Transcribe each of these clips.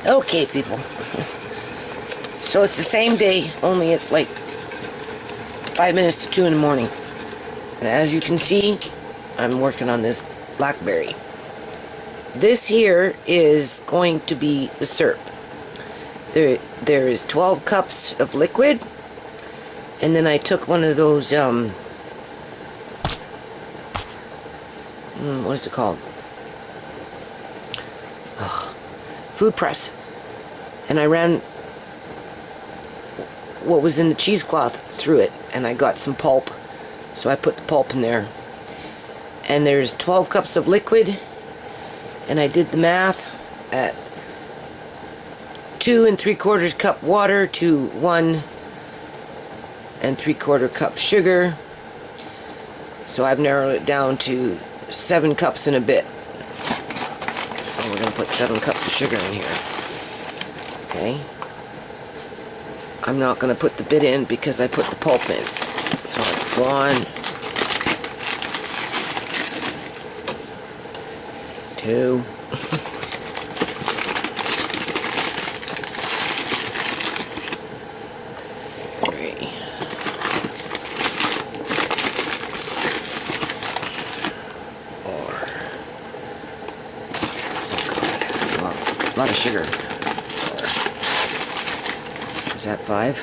Okay, people. So it's the same day, only it's like 5 minutes to 2 in the morning. And as you can see, I'm working on this Blackberry. This here is going to be the syrup. There is 12 cups of liquid, and then I took one of those, what is it called? Food press. And I ran what was in the cheesecloth through it, and I got some pulp. So I put the pulp in there. And there's 12 cups of liquid, and I did the math at 2 3/4 cup water to 1 3/4 cup sugar. So I've narrowed it down to 7 cups and a bit. And we're going to put 7 cups of sugar in here. Okay. I'm not going to put the bit in because I put the pulp in. So it's 1, 2, 3, 4. That's a lot of sugar. 4. Is that 5?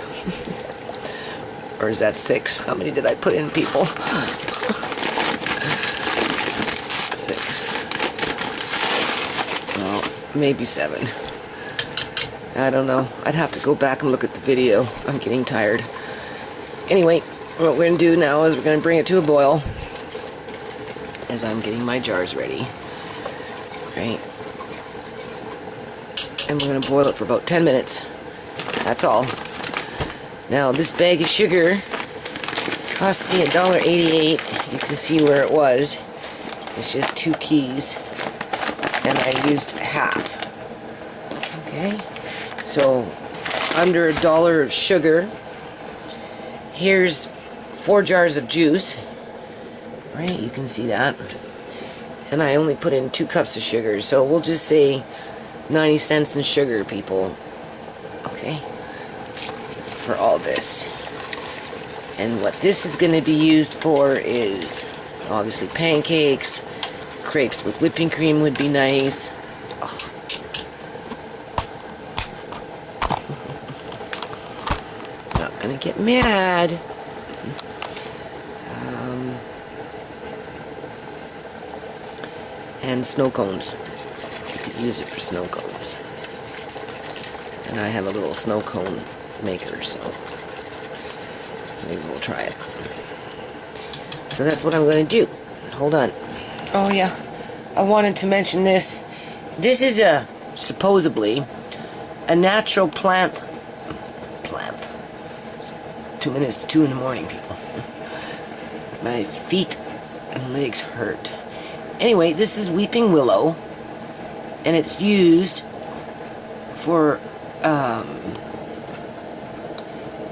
Or is that 6? How many did I put in, people? 6. Well, maybe 7. I don't know. I'd have to go back and look at the video. I'm getting tired. Anyway, what we're going to do now is we're going to bring it to a boil as I'm getting my jars ready. Right? And we're going to boil it for about 10 minutes. That's all. Now, this bag of sugar cost me $1.88. You can see where it was. It's just 2 keys. And I used half. Okay? So, under $1 of sugar. Here's 4 jars of juice. Right? You can see that. And I only put in 2 cups of sugar. So, we'll just say 90 cents in sugar, people. Okay? For all this. And what this is going to be used for is obviously pancakes. Crepes with whipping cream would be nice. Oh. Not going to get mad. And snow cones. You could use it for snow cones. And I have a little snow cone maker, so maybe we'll try it. So that's what I'm going to do. Hold on. Oh yeah, I wanted to mention this. This is supposedly a natural plant. It's 2 minutes to 2 in the morning, people. My feet and legs hurt. Anyway, this is weeping willow, and it's used for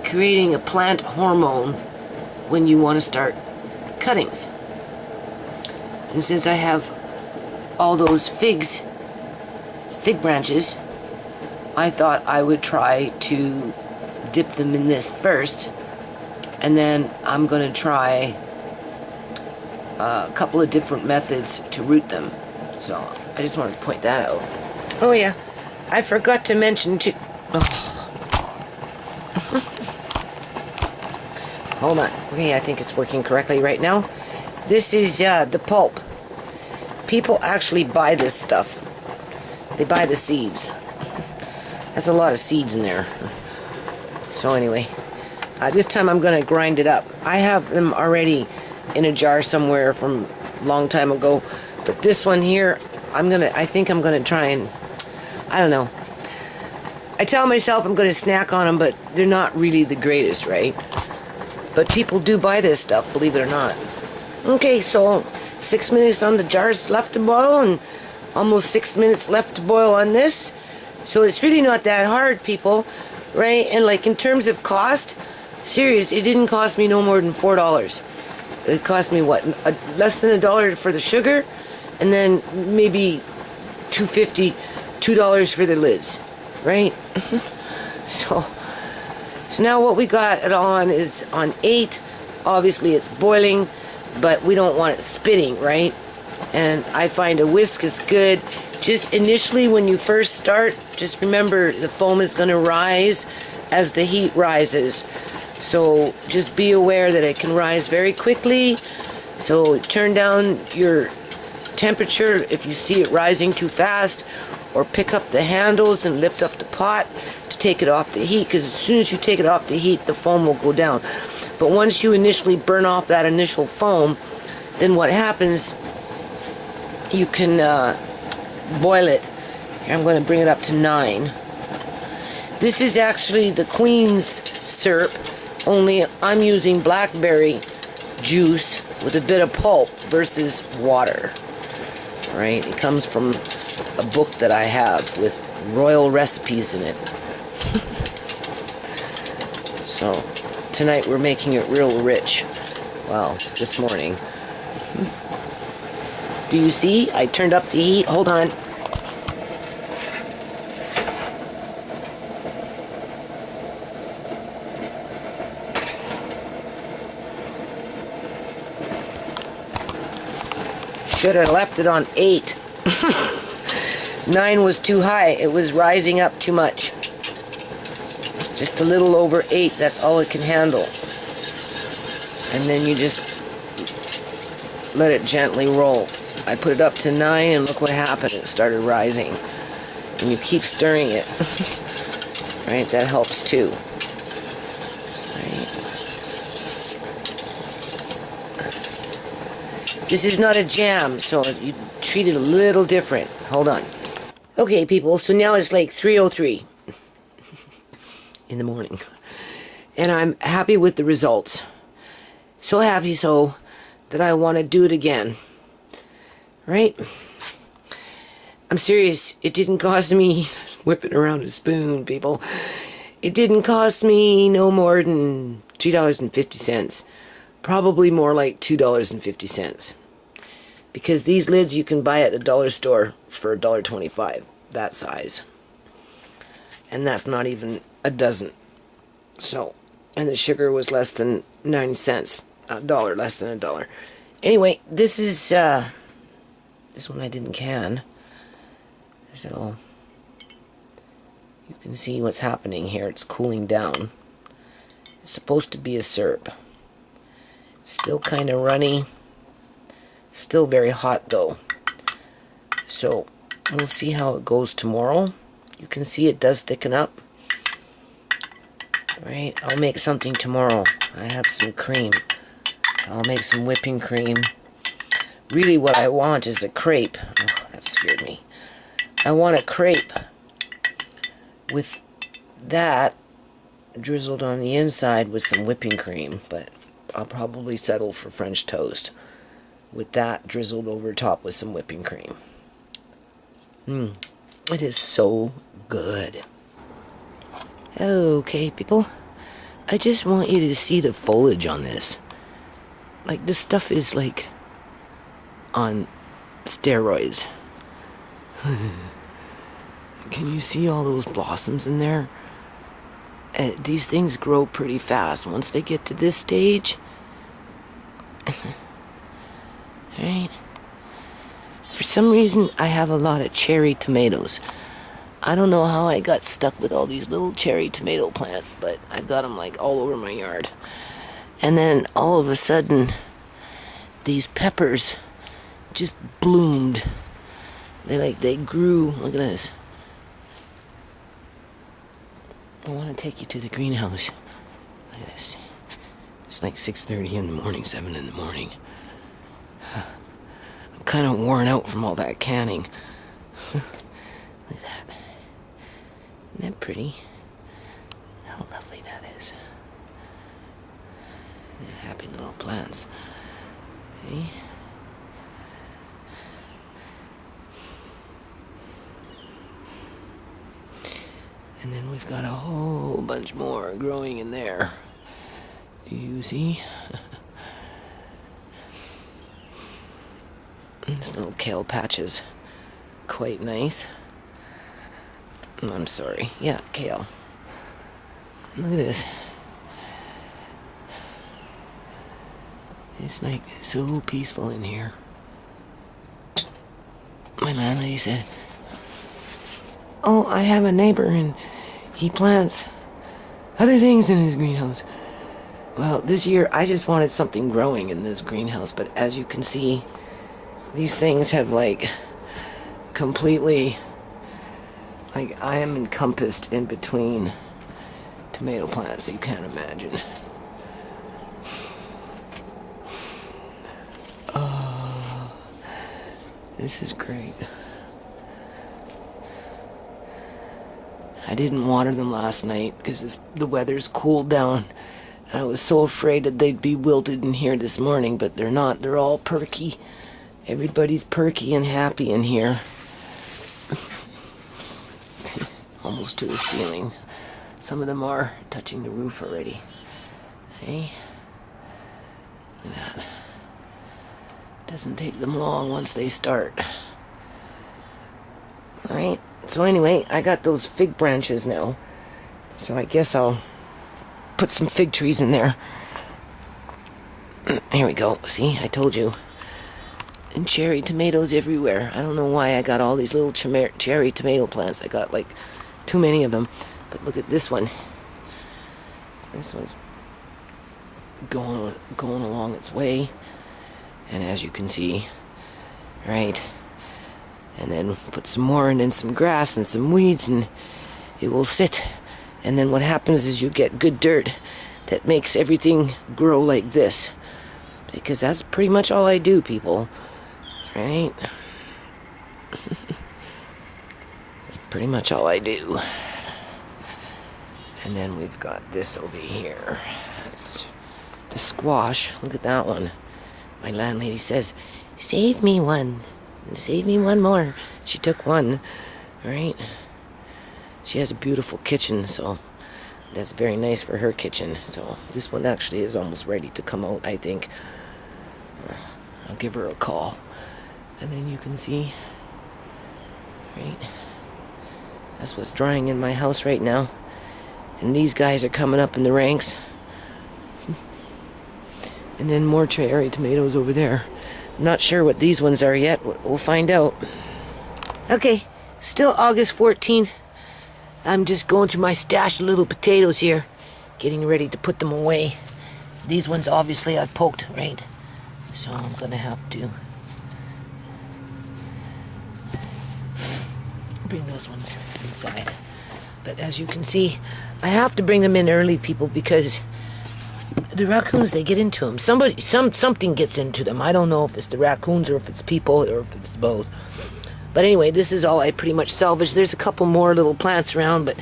creating a plant hormone when you want to start cuttings. And since I have all those fig branches, I thought I would try to dip them in this first, and then I'm going to try a couple of different methods to root them. So I just wanted to point that out. Oh yeah, I forgot to mention too. Oh. Hold on. Okay, I think it's working correctly right now. This is the pulp. People actually buy this stuff. They buy the seeds. There's a lot of seeds in there. So anyway, this time I'm going to grind it up. I have them already in a jar somewhere from a long time ago. But this one here, I think I'm going to try and, I don't know. I tell myself I'm going to snack on them, but they're not really the greatest, right? But people do buy this stuff, believe it or not. Okay, so 6 minutes on the jars left to boil, and almost 6 minutes left to boil on this. So it's really not that hard, people, right? And like in terms of cost, serious, it didn't cost me no more than $4. It cost me what, less than $1 for the sugar, and then maybe $2 for the lids. right? So now what we got it on is on 8. Obviously it's boiling, but we don't want it spitting, right? And I find a whisk is good. Just initially when you first start, just remember the foam is going to rise as the heat rises. So just be aware that it can rise very quickly. So turn down your temperature if you see it rising too fast, or pick up the handles and lift up the pot to take it off the heat, because as soon as you take it off the heat, the foam will go down. But once you initially burn off that initial foam, then what happens, you can boil it. Here, I'm going to bring it up to 9. This is actually the Queen's syrup, only I'm using blackberry juice with a bit of pulp versus water. Right? It comes from a book that I have with royal recipes in it. So tonight we're making it real rich. Well, this morning. Do you see? I turned up the heat. Hold on. Should have left it on 8. 9 was too high. It was rising up too much. Just a little over 8. That's all it can handle. And then you just let it gently roll. I put it up to 9 and look what happened. It started rising. And you keep stirring it. Right? That helps too. This is not a jam, so you treat it a little different. Hold on. Okay, people, so now it's like 3:03 in the morning. And I'm happy with the results. So happy so that I want to do it again. Right? I'm serious. It didn't cost me whipping around a spoon, people. It didn't cost me no more than $3.50. Probably more like $2.50. Because these lids you can buy at the dollar store for $1.25. That size. And that's not even a dozen. So, and the sugar was less than 90 cents. $1, less than $1. Anyway, this is, this one I didn't can. So, you can see what's happening here. It's cooling down. It's supposed to be a syrup. Still kind of runny. Still very hot though. So we'll see how it goes tomorrow. You can see it does thicken up. Right, I'll make something tomorrow. I have some cream. I'll make some whipping cream. Really what I want is a crepe. Oh, that scared me. I want a crepe with that drizzled on the inside with some whipping cream, but I'll probably settle for French toast with that drizzled over top with some whipping cream. It is so good. Okay, people. I just want you to see the foliage on this. Like, this stuff is like on steroids. Can you see all those blossoms in there? These things grow pretty fast. Once they get to this stage, right? For some reason, I have a lot of cherry tomatoes. I don't know how I got stuck with all these little cherry tomato plants, but I've got them like all over my yard. And then all of a sudden, these peppers just bloomed. They grew. Look at this. I want to take you to the greenhouse. Look at this. It's like 6:30 in the morning, 7 in the morning. I'm kind of worn out from all that canning. Look at that. Isn't that pretty? How lovely that is. Yeah, happy little plants. See? And then we've got a whole bunch more growing in there. You see? This little kale patch is quite nice. I'm sorry. Yeah, kale. Look at this. It's like so peaceful in here. My landlady said, "Oh, I have a neighbor and he plants other things in his greenhouse." Well, this year I just wanted something growing in this greenhouse, but as you can see, these things have like completely, like I am encompassed in between tomato plants, so you can't imagine. Oh, this is great. I didn't water them last night because the weather's cooled down. I was so afraid that they'd be wilted in here this morning, but they're not. They're all perky. Everybody's perky and happy in here. Almost to the ceiling. Some of them are touching the roof already. Hey? Look at that. Doesn't take them long once they start. Alright, so anyway, I got those fig branches now. So I guess I'll put some fig trees in there. Here we go. See, I told you. And cherry tomatoes everywhere. I don't know why I got all these little cherry tomato plants. I got like too many of them. But look at this one. This one's going along its way. And as you can see, right, and then put some more and then some grass and some weeds and it will sit. And then what happens is you get good dirt that makes everything grow like this. Because that's pretty much all I do, people. Right? Pretty much all I do. And then we've got this over here. That's the squash. Look at that one. My landlady says, "Save me one. Save me one more." She took one. Right? She has a beautiful kitchen, so that's very nice for her kitchen. So this one actually is almost ready to come out, I think. I'll give her a call. And then you can see, right? That's what's drying in my house right now. And these guys are coming up in the ranks. And then more cherry tomatoes over there. I'm not sure what these ones are yet. We'll find out. Okay, still August 14th. I'm just going through my stash of little potatoes here, getting ready to put them away. These ones obviously I've poked, right? So I'm gonna have to bring those ones inside. But as you can see, I have to bring them in early, people, because the raccoons, they get into them. Something gets into them. I don't know if it's the raccoons or if it's people or if it's both. But anyway, this is all I pretty much salvaged. There's a couple more little plants around, but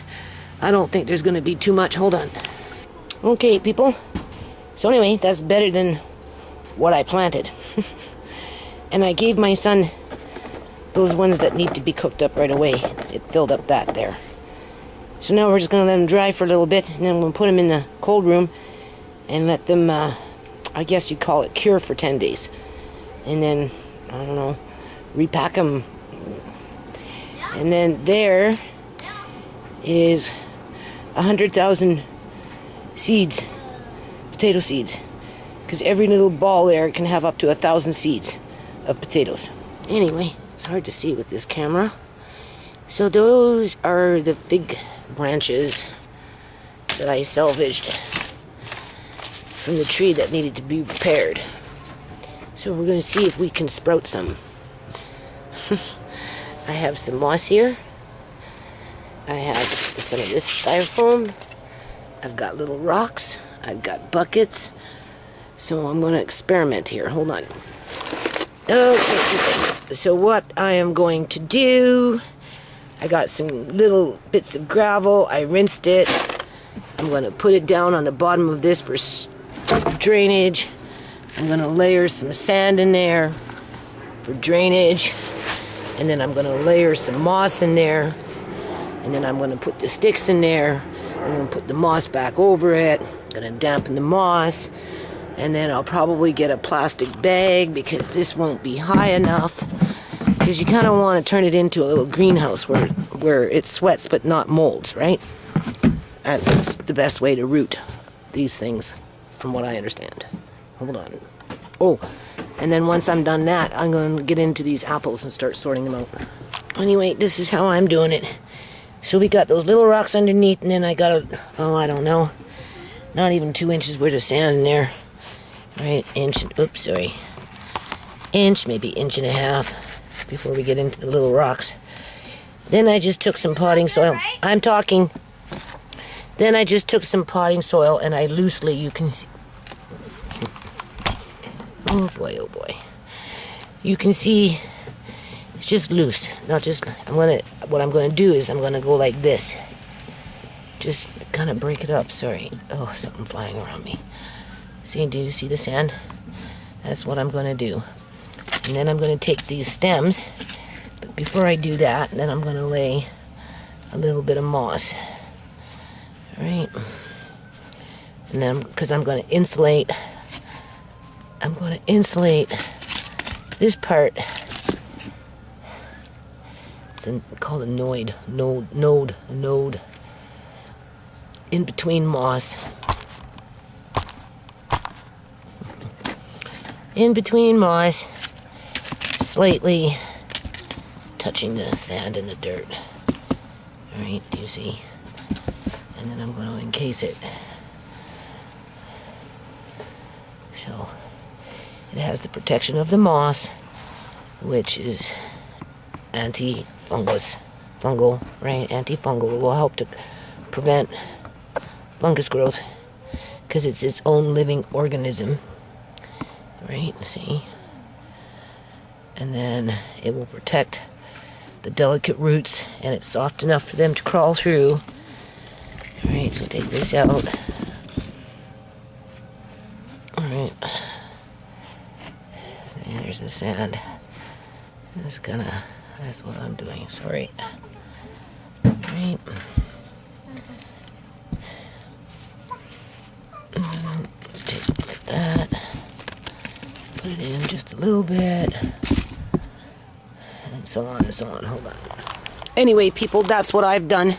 I don't think there's going to be too much. Hold on. Okay, people. So anyway, that's better than what I planted. And I gave my son those ones that need to be cooked up right away. It filled up that there. So now we're just going to let them dry for a little bit, and then we'll put them in the cold room and let them, I guess you call it, cure for 10 days. And then, I don't know, repack them. And then there is 100,000 seeds, potato seeds. Because every little ball there can have up to 1,000 seeds of potatoes. Anyway, it's hard to see with this camera. So those are the fig branches that I salvaged from the tree that needed to be repaired. So we're going to see if we can sprout some. I have some moss here. I have some of this styrofoam. I've got little rocks. I've got buckets. So I'm going to experiment here. Hold on. Okay, so what I am going to do, I got some little bits of gravel. I rinsed it. I'm going to put it down on the bottom of this for drainage. I'm going to layer some sand in there for drainage. And then I'm going to layer some moss in there. And then I'm going to put the sticks in there. I'm going to put the moss back over it. I'm going to dampen the moss. And then I'll probably get a plastic bag because this won't be high enough. because you kind of want to turn it into a little greenhouse where it sweats but not molds, right? That's the best way to root these things, from what I understand. Hold on. Oh, and then once I'm done that, I'm going to get into these apples and start sorting them out. Anyway, this is how I'm doing it. So we got those little rocks underneath, and then I got I don't know, not even 2 inches worth of sand in there. Right, inch, maybe inch and a half before we get into the little rocks. Then I just took some potting soil. I'm talking. Then I just took some potting soil and I loosely, you can see. Oh boy, oh boy. You can see it's just loose. Not just, what I'm gonna do is I'm gonna go like this. Just kind of break it up, sorry. Oh, something flying around me. See, do you see the sand? That's what I'm gonna do. And then I'm gonna take these stems, but before I do that, then I'm gonna lay a little bit of moss. All right. And then, because I'm gonna insulate this part. It's called a node. In between moss. In between moss, slightly touching the sand and the dirt. All right, do you see? And then I'm going to encase it. So it has the protection of the moss, which is fungal, right? Antifungal. It will help to prevent fungus growth because it's its own living organism. Right, see? And then it will protect the delicate roots, and it's soft enough for them to crawl through. Alright, so take this out. Alright. And there's the sand. That's what I'm doing, sorry. Alright. Take it like that. Put it in just a little bit, and so on and so on. Hold on. Anyway, people, that's what I've done.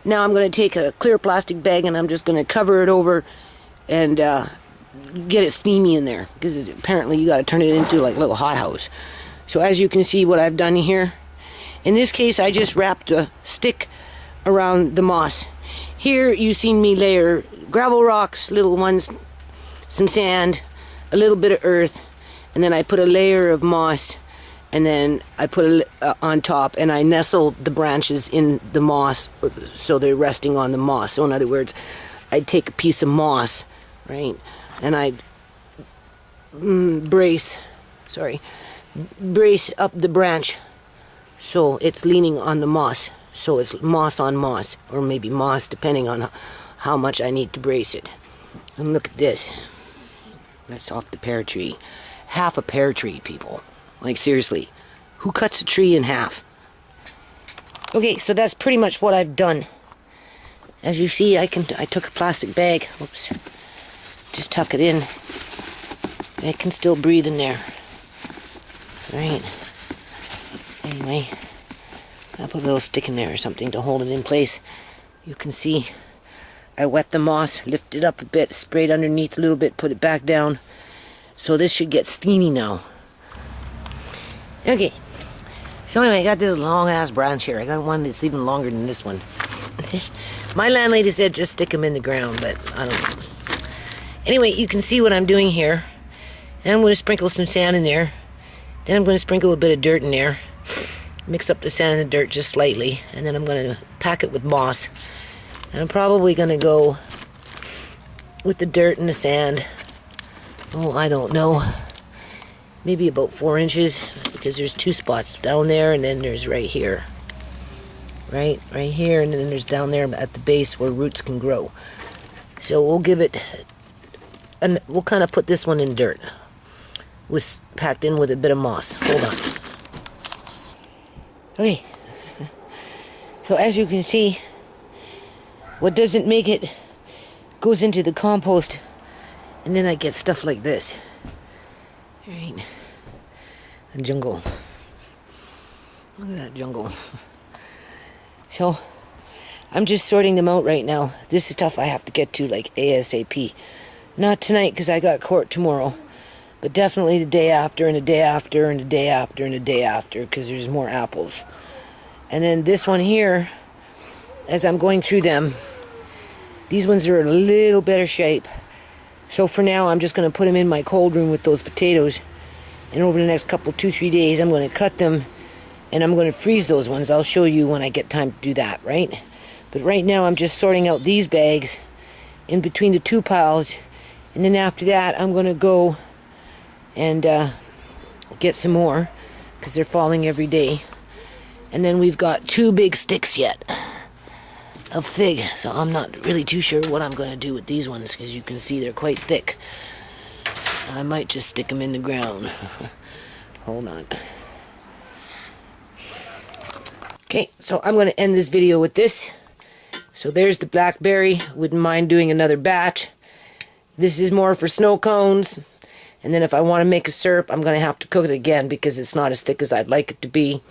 Now I'm going to take a clear plastic bag and I'm just going to cover it over and get it steamy in there, because apparently you got to turn it into like a little hothouse. So as you can see what I've done here, in this case I just wrapped a stick around the moss. Here you've seen me layer gravel rocks, little ones, some sand, a little bit of earth, and then I put a layer of moss, and then I put on top, and I nestled the branches in the moss so they're resting on the moss. So in other words, I'd take a piece of moss, right, and I'd brace up the branch so it's leaning on the moss. So it's moss on moss, or maybe moss depending on how much I need to brace it. And look at this. That's off the pear tree. Half a pear tree, people. Like, seriously. Who cuts a tree in half? Okay, so that's pretty much what I've done. As you see, I took a plastic bag. Whoops. Just tuck it in. It can still breathe in there. Right. Anyway, I put a little stick in there or something to hold it in place. You can see I wet the moss, lifted it up a bit, sprayed underneath a little bit, put it back down. So this should get steamy now. Okay. So anyway, I got this long ass branch here. I got one that's even longer than this one. My landlady said just stick them in the ground, but I don't know. Anyway, you can see what I'm doing here. And I'm going to sprinkle some sand in there. Then I'm going to sprinkle a bit of dirt in there. Mix up the sand and the dirt just slightly. And then I'm going to pack it with moss. And I'm probably going to go with the dirt and the sand. Oh, I don't know. Maybe about 4 inches, because there's 2 spots down there, and then there's right here. Right here, and then there's down there at the base where roots can grow. So we'll give it, and we'll kind of put this one in dirt, with packed in with a bit of moss. Hold on. Okay. So as you can see, what doesn't make it goes into the compost, and then I get stuff like this. Right. A jungle. Look at that jungle. So, I'm just sorting them out right now. This is stuff I have to get to like ASAP. Not tonight because I got court tomorrow. But definitely the day after and the day after and the day after and the day after because there's more apples. And then this one here, as I'm going through them, these ones are a little better shape. So for now, I'm just going to put them in my cold room with those potatoes. And over the next couple, 2-3 days, I'm going to cut them and I'm going to freeze those ones. I'll show you when I get time to do that, right? But right now, I'm just sorting out these bags in between the two piles. And then after that, I'm going to go and get some more because they're falling every day. And then we've got 2 big sticks yet of fig, so I'm not really too sure what I'm going to do with these ones because you can see they're quite thick. I might just stick them in the ground. Hold on. Okay, so I'm going to end this video with this. So there's the blackberry. Wouldn't mind doing another batch. This is more for snow cones. And then if I want to make a syrup, I'm going to have to cook it again because it's not as thick as I'd like it to be.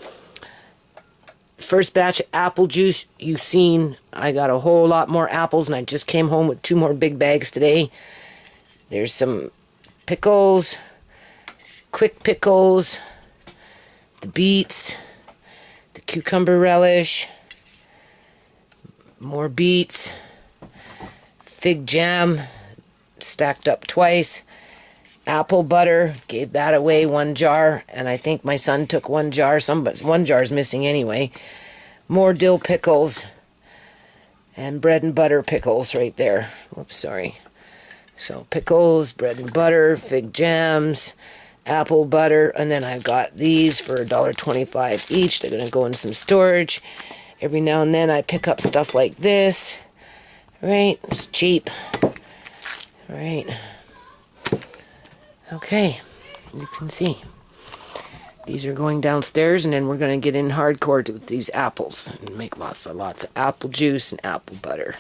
First batch of apple juice, you've seen I got a whole lot more apples and I just came home with 2 more big bags today. There's some pickles, quick pickles, the beets, the cucumber relish, more beets, fig jam, stacked up twice, apple butter, gave that away 1 jar, and I think my son took 1 jar. 1 jar's missing anyway. More dill pickles, and bread and butter pickles right there. Whoops, sorry. So pickles, bread and butter, fig jams, apple butter, and then I've got these for $1.25 each. They're going to go in some storage. Every now and then I pick up stuff like this. Right? It's cheap. Right? Okay, you can see. These are going downstairs, and then we're going to get in hardcore with these apples and make lots of apple juice and apple butter.